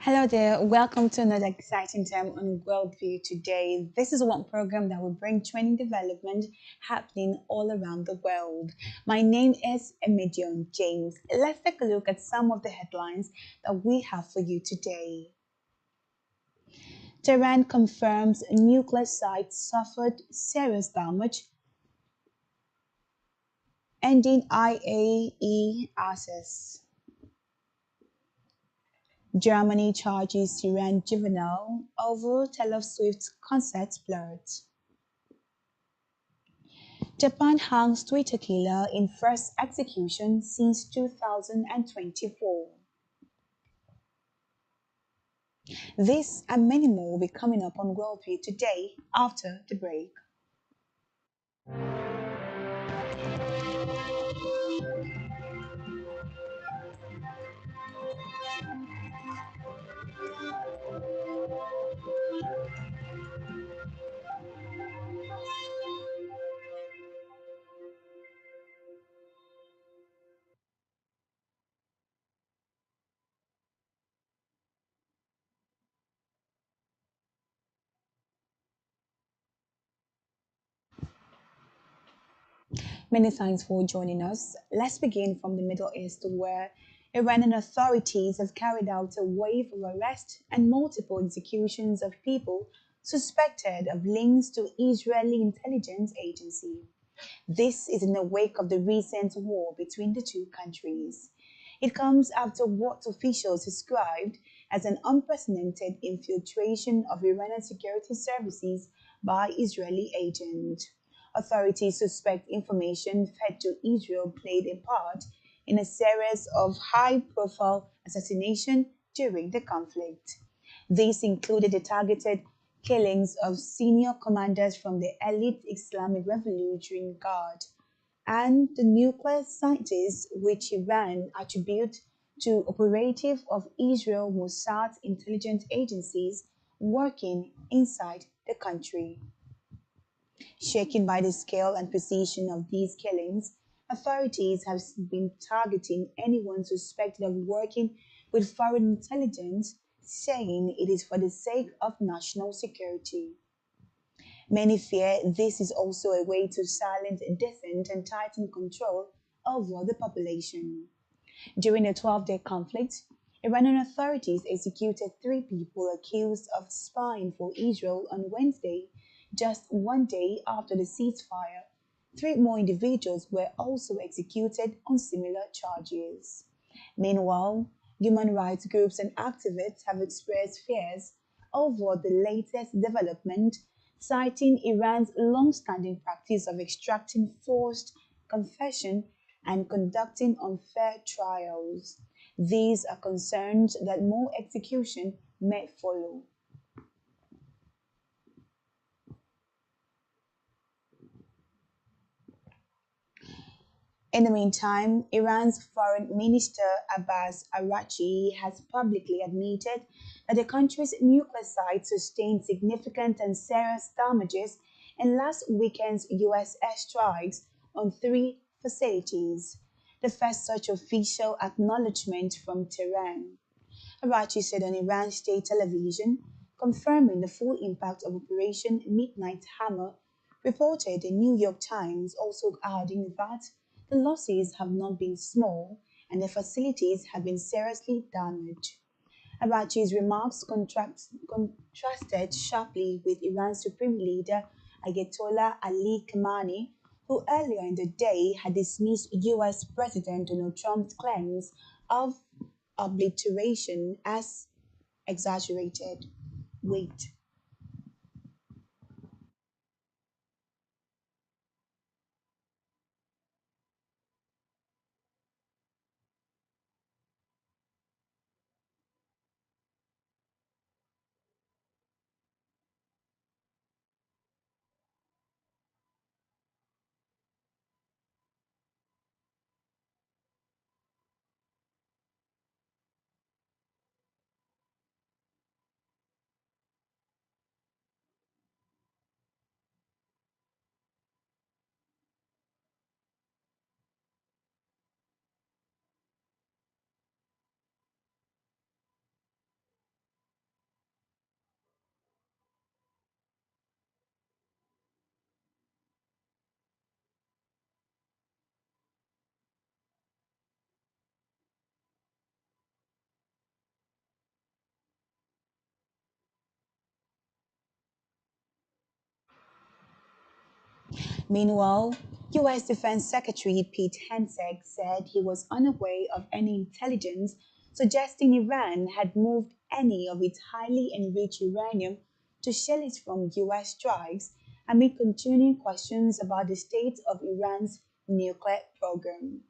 Hello there, welcome to another exciting time on Worldview today. This is one program that will bring training development happening all around the world. My name is Emedion James. Let's take a look at some of the headlines that we have for you today. Tehran confirms nuclear site suffered serious damage, ending IAE access. Germany charges Syrian juvenile over Taylor Swift's concert blurred. Japan hangs Twitter killer in first execution since 2024. This and many more will be coming up on Worldview today after the break. Many thanks for joining us. Let's begin from the Middle East, where Iranian authorities have carried out a wave of arrests and multiple executions of people suspected of links to Israeli intelligence agency. This is in the wake of the recent war between the two countries. It comes after what officials described as an unprecedented infiltration of Iranian security services by Israeli agents. Authorities suspect information fed to Israel played a part in a series of high profile assassinations during the conflict. These included the targeted killings of senior commanders from the elite Islamic Revolutionary Guard and the nuclear scientists which Iran attribute to operative of Israel Mossad intelligence agencies working inside the country. Shaken by the scale and precision of these killings, authorities have been targeting anyone suspected of working with foreign intelligence, saying it is for the sake of national security. Many fear this is also a way to silence dissent and tighten control over the population. During the 12-day conflict, Iranian authorities executed three people accused of spying for Israel on Wednesday, just one day after the ceasefire. Three more individuals were also executed on similar charges. Meanwhile, human rights groups and activists have expressed fears over the latest development, citing Iran's long-standing practice of extracting forced confession and conducting unfair trials. These are concerns that more execution may follow. In the meantime, Iran's Foreign Minister Abbas Araghchi has publicly admitted that the country's nuclear site sustained significant and serious damages in last weekend's US airstrikes on three facilities, the first such official acknowledgement from Tehran. Araghchi said on Iran state television, confirming the full impact of Operation Midnight Hammer, reported the New York Times, also adding that the losses have not been small and the facilities have been seriously damaged. Araghchi's remarks contrasted sharply with Iran's supreme leader Ayatollah Ali Khamenei, who earlier in the day had dismissed US President Donald Trump's claims of obliteration as exaggerated weight. Meanwhile, US Defense Secretary Pete Hegseth said he was unaware of any intelligence suggesting Iran had moved any of its highly enriched uranium to shield it from US strikes amid continuing questions about the state of Iran's nuclear program.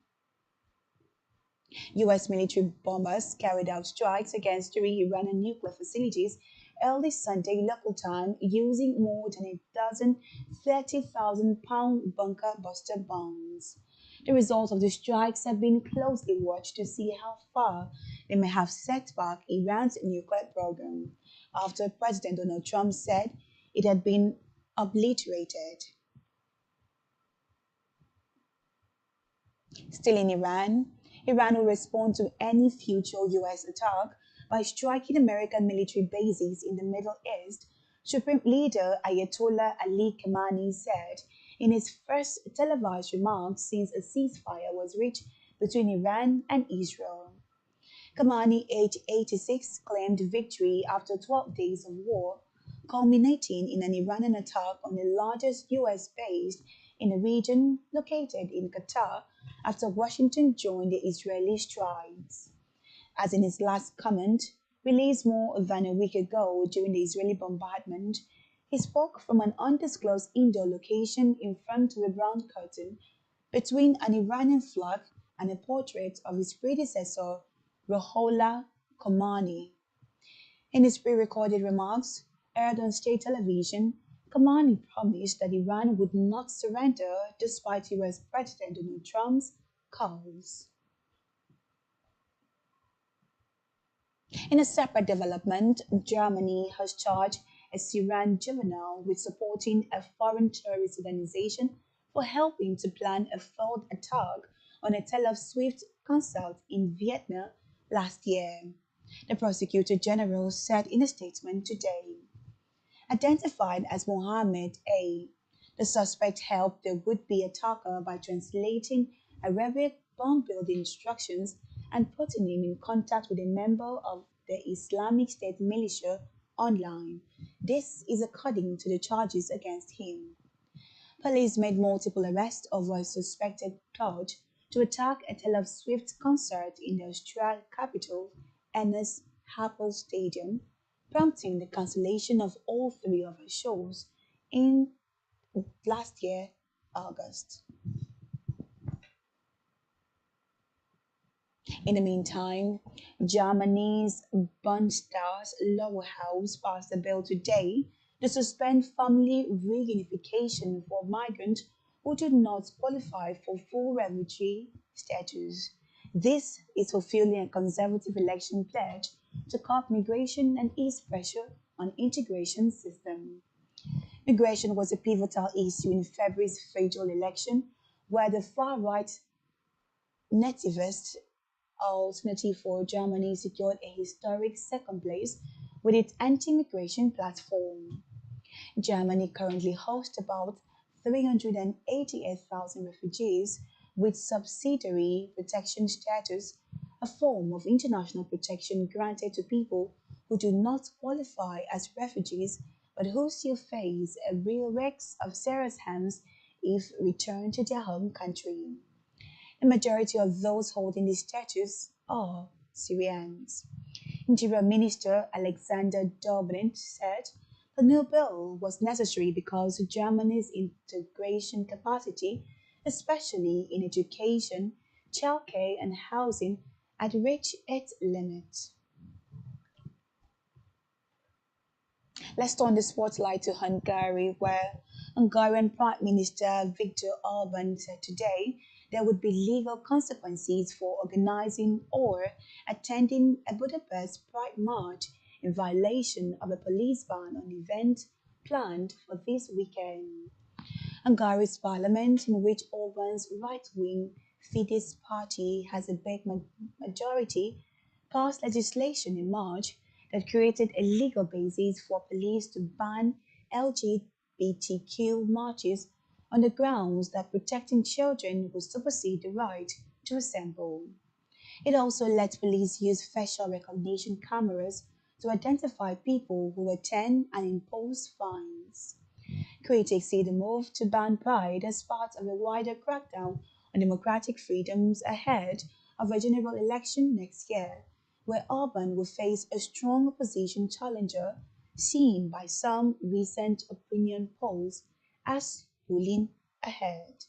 US military bombers carried out strikes against three Iranian nuclear facilities early Sunday local time using more than a dozen 30,000-pound bunker buster bombs. The results of the strikes have been closely watched to see how far they may have set back Iran's nuclear program, after President Donald Trump said it had been obliterated. Still in Iran, Iran will respond to any future US attack by striking American military bases in the Middle East, Supreme Leader Ayatollah Ali Khamenei said in his first televised remarks since a ceasefire was reached between Iran and Israel. Khamenei, aged 86, claimed victory after 12 days of war, culminating in an Iranian attack on the largest US base in the region located in Qatar after Washington joined the Israeli strikes. As in his last comment, released more than a week ago during the Israeli bombardment, he spoke from an undisclosed indoor location in front of a brown curtain between an Iranian flag and a portrait of his predecessor, Ruhollah Khomeini. In his pre-recorded remarks, aired on state television, Khomeini promised that Iran would not surrender despite US President Donald Trump's calls. In a separate development, Germany has charged a Syrian juvenile with supporting a foreign terrorist organization for helping to plan a failed attack on a Taylor Swift concert in Vietnam last year. The prosecutor general said in a statement today. Identified as Mohammed A. The suspect helped the would-be attacker by translating Arabic bomb-building instructions and putting him in contact with a member of the Islamic State militia online. This is according to the charges against him. Police made multiple arrests over a suspected plot to attack a Taylor Swift concert in the Australian capital, Ennis Happel Stadium, prompting the cancellation of all three of her shows in last year, August. In the meantime, Germany's Bundestag's lower house passed a bill today to suspend family reunification for migrants who do not qualify for full refugee status. This is fulfilling a conservative election pledge to curb migration and ease pressure on integration system. Migration was a pivotal issue in February's federal election, where the far-right nativist Alternative for Germany secured a historic second place with its anti-migration platform. Germany currently hosts about 388,000 refugees with subsidiary protection status, a form of international protection granted to people who do not qualify as refugees but who still face a real risk of serious harms if returned to their home country. The majority of those holding this status are Syrians. Interior Minister Alexander Dobrindt said the new bill was necessary because Germany's integration capacity, especially in education, childcare, and housing, had reached its limit. Let's turn the spotlight to Hungary, where Hungarian Prime Minister Viktor Orban said today there would be legal consequences for organizing or attending a Budapest Pride March in violation of a police ban on events planned for this weekend. Hungary's parliament, in which Orban's right-wing Fidesz party has a big majority, passed legislation in March that created a legal basis for police to ban LGBTQ marches on the grounds that protecting children would supersede the right to assemble. It also lets police use facial recognition cameras to identify people who attend and impose fines. Critics see the move to ban Pride as part of a wider crackdown on democratic freedoms ahead of a general election next year, where Orban will face a strong opposition challenger seen by some recent opinion polls as pulling ahead.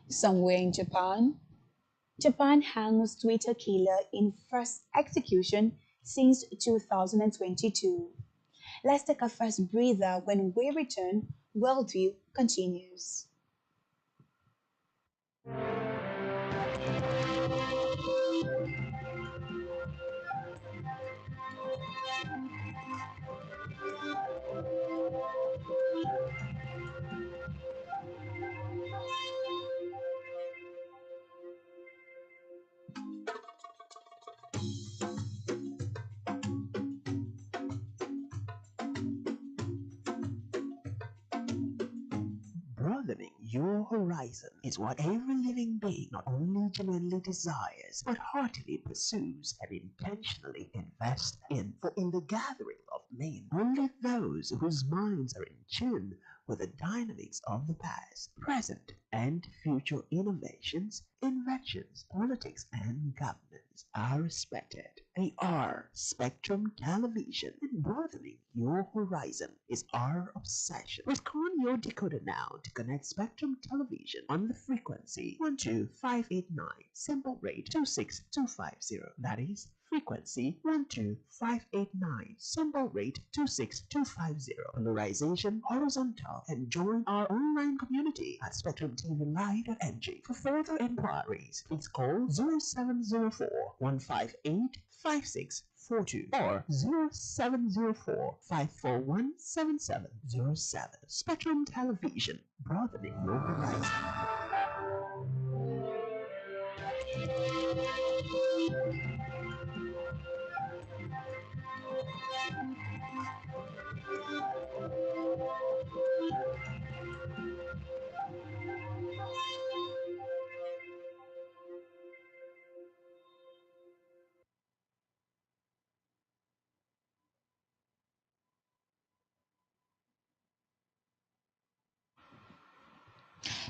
Somewhere in Japan hangs Twitter killer in first execution since 2022. Let's take a first breather when we return. Worldview continues. Broadening your horizon is what every living being not only genuinely desires, but heartily pursues and intentionally invests in. For in the gathering of men, only those whose minds are in tune with the dynamics of the past, present, and future innovations, inventions, politics, and governance are respected. They are Spectrum Television, and broadening your horizon is our obsession. Respond your decoder now to connect Spectrum Television on the frequency 12589, symbol rate 26250. That is frequency 12589, symbol rate 26250, polarization horizontal, and join our online community at spectrumtvlive.ng. For further inquiries, please call 0704 158 5642 or 0704 541 7707. Spectrum Television, broadening your horizon.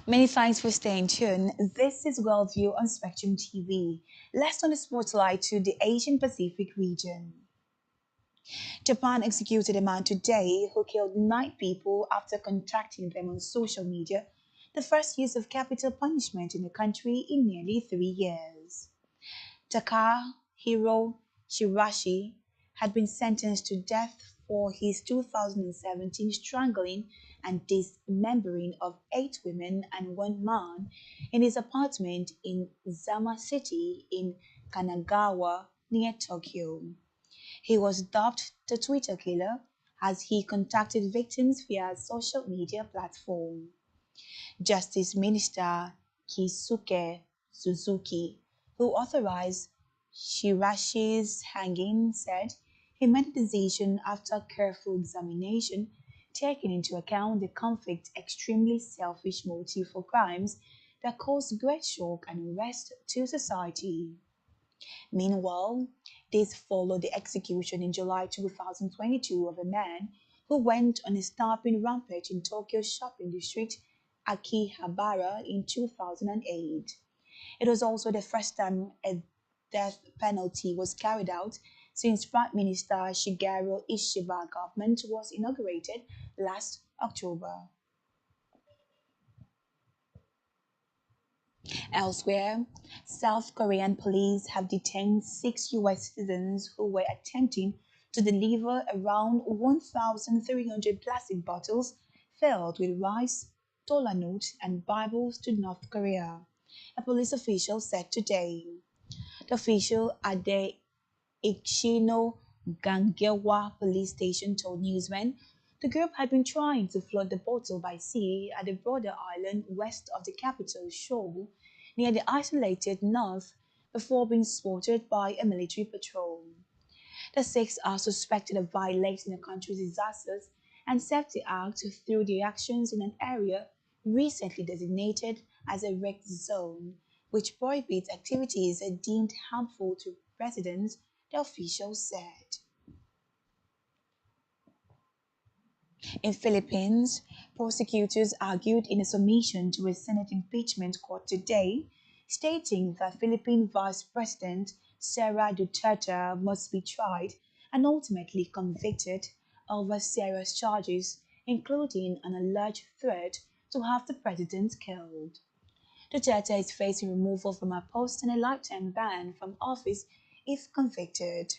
Many thanks for staying tuned. This is Worldview on Spectrum TV. Let's turn the spotlight to the Asian Pacific region. Japan executed a man today who killed 9 people after contacting them on social media, the first use of capital punishment in the country in nearly 3 years. Takahiro Shirashi had been sentenced to death for his 2017 strangling and dismembering of 8 women and 1 man in his apartment in Zama City in Kanagawa near Tokyo. He was dubbed the Twitter killer as he contacted victims via a social media platform. Justice Minister Kisuke Suzuki, who authorized Shirashi's hanging, said he made the decision after careful examination, taking into account the conflict's extremely selfish motive for crimes that caused great shock and unrest to society. Meanwhile, this followed the execution in July 2022 of a man who went on a starving rampage in Tokyo's shopping district Akihabara in 2008. It was also the first time a death penalty was carried out since Prime Minister Shigeru Ishiba's government was inaugurated last October. Elsewhere, South Korean police have detained six US citizens who were attempting to deliver around 1,300 plastic bottles filled with rice, dollar notes, and Bibles to North Korea, a police official said today. The official at the Ikshino Gangewa police station told newsmen the group had been trying to float the bottle by sea at the border island west of the capital, Seoul, near the isolated north, before being spotted by a military patrol. The six are suspected of violating the country's Disasters and Safety Act through their actions in an area recently designated as a red zone, which prohibits activities deemed harmful to residents, the official said. In Philippines, prosecutors argued in a submission to a Senate impeachment court today, stating that Philippine Vice President Sara Duterte must be tried and ultimately convicted over serious charges, including an alleged threat to have the president killed. Duterte is facing removal from her post and a lifetime ban from office if convicted.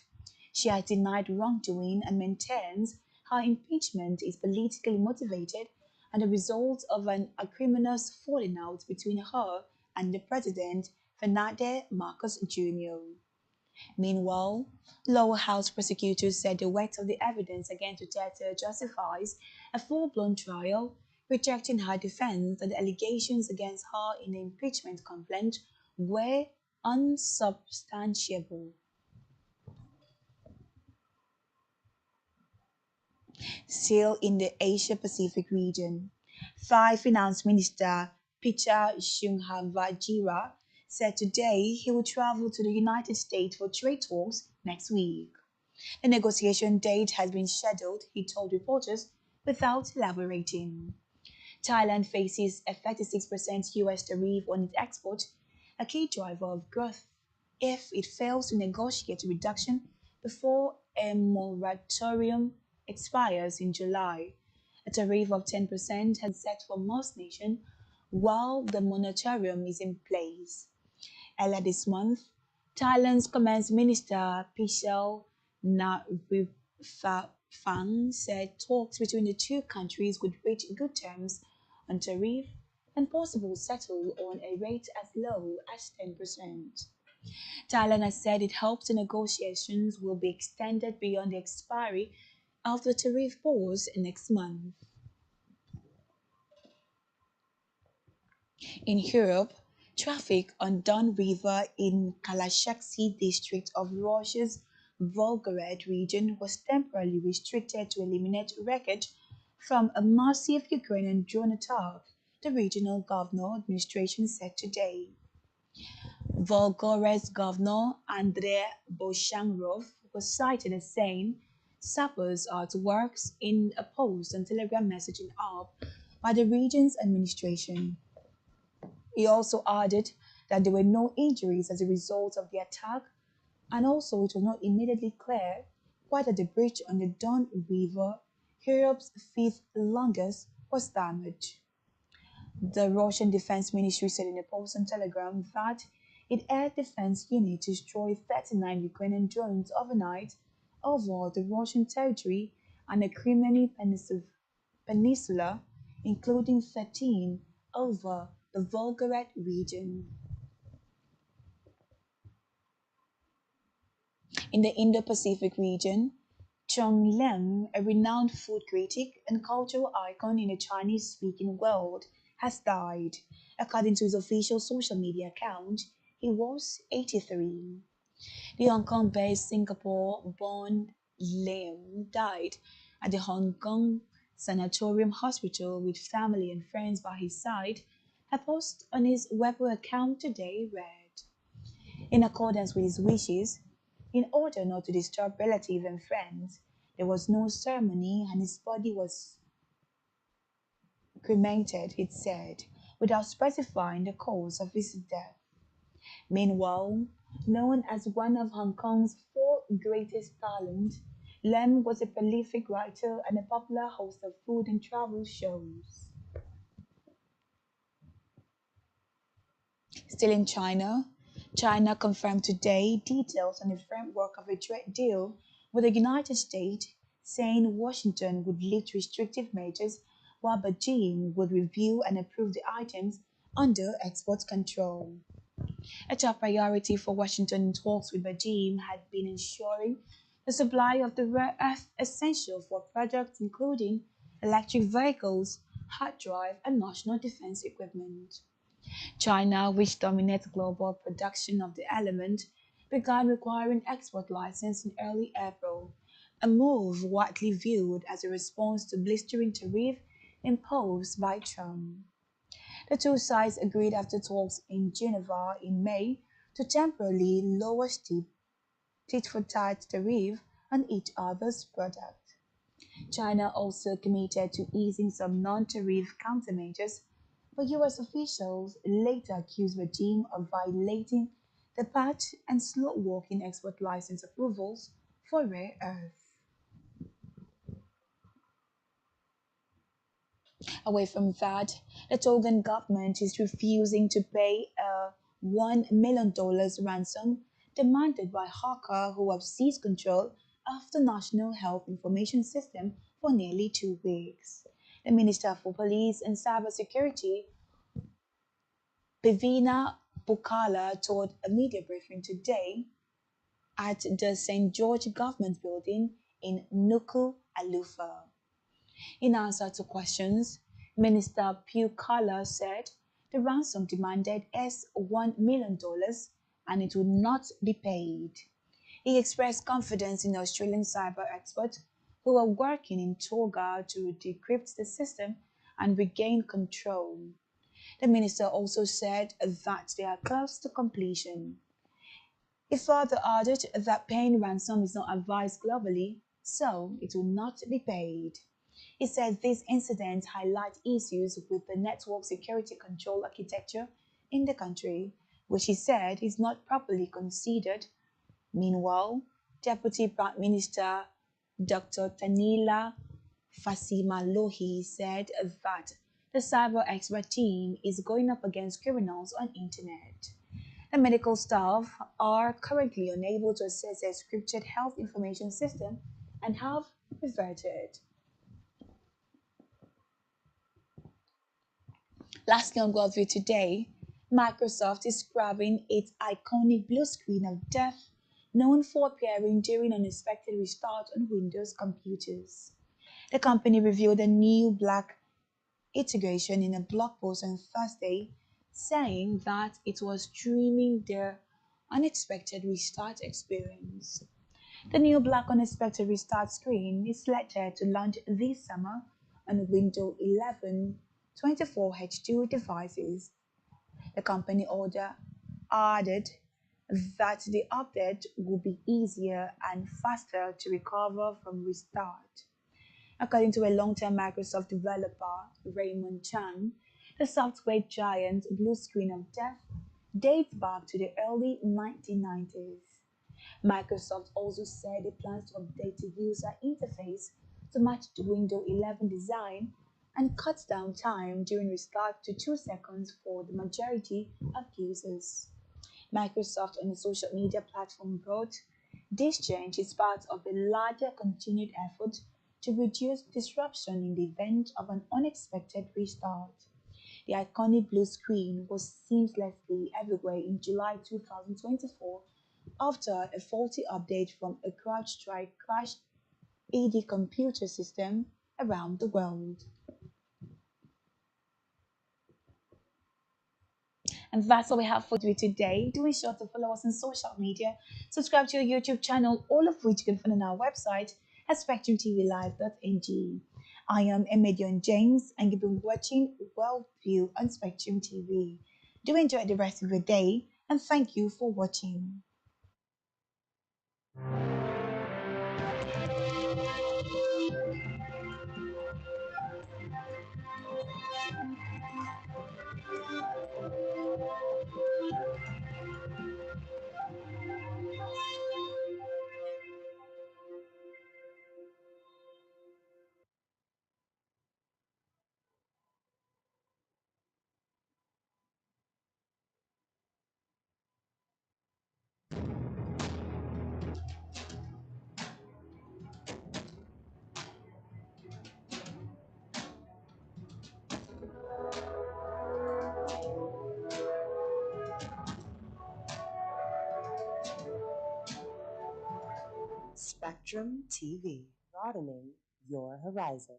She has denied wrongdoing and maintains her impeachment is politically motivated and the result of an acrimonious falling out between her and the president, Fernandez Marcos Jr. Meanwhile, lower house prosecutors said the weight of the evidence against Duterte justifies a full-blown trial, rejecting her defense that the allegations against her in the impeachment complaint were unsubstantiable. Still in the Asia Pacific region, Thai Finance Minister Picha Sunghavajira said today he will travel to the United States for trade talks next week. The negotiation date has been scheduled, he told reporters, without elaborating. Thailand faces a 36% US tariff on its export, a key driver of growth, if it fails to negotiate a reduction before a moratorium expires in July. A tariff of 10% has been set for most nations while the moratorium is in place. Earlier this month, Thailand's Commerce Minister Pichel Narifafang said talks between the two countries would reach good terms on tariff and possibly settle on a rate as low as 10%. Thailand has said it hopes the negotiations will be extended beyond the expiry of the tariff pause next month. In Europe, traffic on Don River in Kalashaksi district of Russia's Volgograd region was temporarily restricted to eliminate wreckage from a massive Ukrainian drone attack, the regional governor administration said today. Volgorod's governor Andrei Boshanrov was cited as saying sappers are at work in a post and telegram messaging app by the region's administration. He also added that there were no injuries as a result of the attack, and also it was not immediately clear whether the bridge on the Don River, Europe's fifth longest, was damaged. The Russian Defense Ministry said in a post on Telegram that its air defense unit destroyed 39 Ukrainian drones overnight over the Russian territory and the Crimean Peninsula, including 13 over the Volgograd region. In the Indo-Pacific region, Chong Lem, a renowned food critic and cultural icon in the Chinese-speaking world, has died. According to his official social media account, he was 83. The Hong Kong-based Singapore-born Lim died at the Hong Kong Sanatorium Hospital with family and friends by his side. A post on his Weibo account today read, in accordance with his wishes, in order not to disturb relatives and friends, there was no ceremony and his body was cremated, it said, without specifying the cause of his death. Meanwhile, known as one of Hong Kong's four greatest talents, Lem was a prolific writer and a popular host of food and travel shows. Still in China, China confirmed today details on the framework of a trade deal with the United States, saying Washington would lift restrictive measures while Beijing would review and approve the items under export control. A top priority for Washington in talks with Beijing had been ensuring the supply of the rare earth essential for products including electric vehicles, hard drive, and national defense equipment. China, which dominates global production of the element, began requiring export license in early April, a move widely viewed as a response to blistering tariff imposed by Trump. The two sides agreed after talks in Geneva in May to temporarily lower steep tit-for-tat tariff on each other's product. China also committed to easing some non-tariff countermeasures, but US officials later accused Beijing of violating the patch and slow-walking export license approvals for rare earth. Away from that, the Togan government is refusing to pay a $1 million ransom demanded by hackers who have seized control of the National Health Information System for nearly 2 weeks. The Minister for Police and Cybersecurity, Pivina Bukala, told a media briefing today at the St. George Government Building in Nuku Alufa. In answer to questions, Minister Bukala said the ransom demanded is $1 million and it would not be paid. He expressed confidence in Australian cyber experts who are working in Toga to decrypt the system and regain control. The minister also said that they are close to completion. He further added that paying ransom is not advised globally, so it will not be paid. He said these incidents highlight issues with the network security control architecture in the country, which he said is not properly considered. Meanwhile, Deputy Prime Minister Dr. Tanila Fasimalohi said that the cyber expert team is going up against criminals on internet. The medical staff are currently unable to access a scripted health information system and have reverted. Lastly, on Worldview today, Microsoft is scrapping its iconic blue screen of death, known for appearing during unexpected restart on Windows computers. The company revealed a new black integration in a blog post on Thursday, saying that it was streaming their unexpected restart experience. The new black unexpected restart screen is slated to launch this summer on Windows 11 24H2 devices. The company order added that the update will be easier and faster to recover from restart. According to a long-term Microsoft developer, Raymond Chang, the software giant's blue screen of death dates back to the early 1990s. Microsoft also said it plans to update the user interface to match the Windows 11 design and cuts down time during restart to 2 seconds for the majority of users. Microsoft on the social media platform wrote, this change is part of a larger continued effort to reduce disruption in the event of an unexpected restart. The iconic blue screen was seamlessly everywhere in July 2024 after a faulty update from a CrowdStrike crashed AD computer system around the world. And that's all we have for you today. Do ensure to follow us on social media, subscribe to our YouTube channel, all of which you can find on our website at spectrumtvlive.ng. I am Emedion James, and you've been watching Worldview on Spectrum TV. Do enjoy the rest of your day, and thank you for watching. Spectrum TV, broadening your horizon.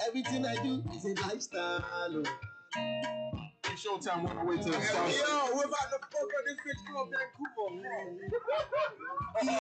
Everything I do is a lifestyle. It's Showtime on the way to the south. Yo, we're about to fuck up this bitch called Vancouver.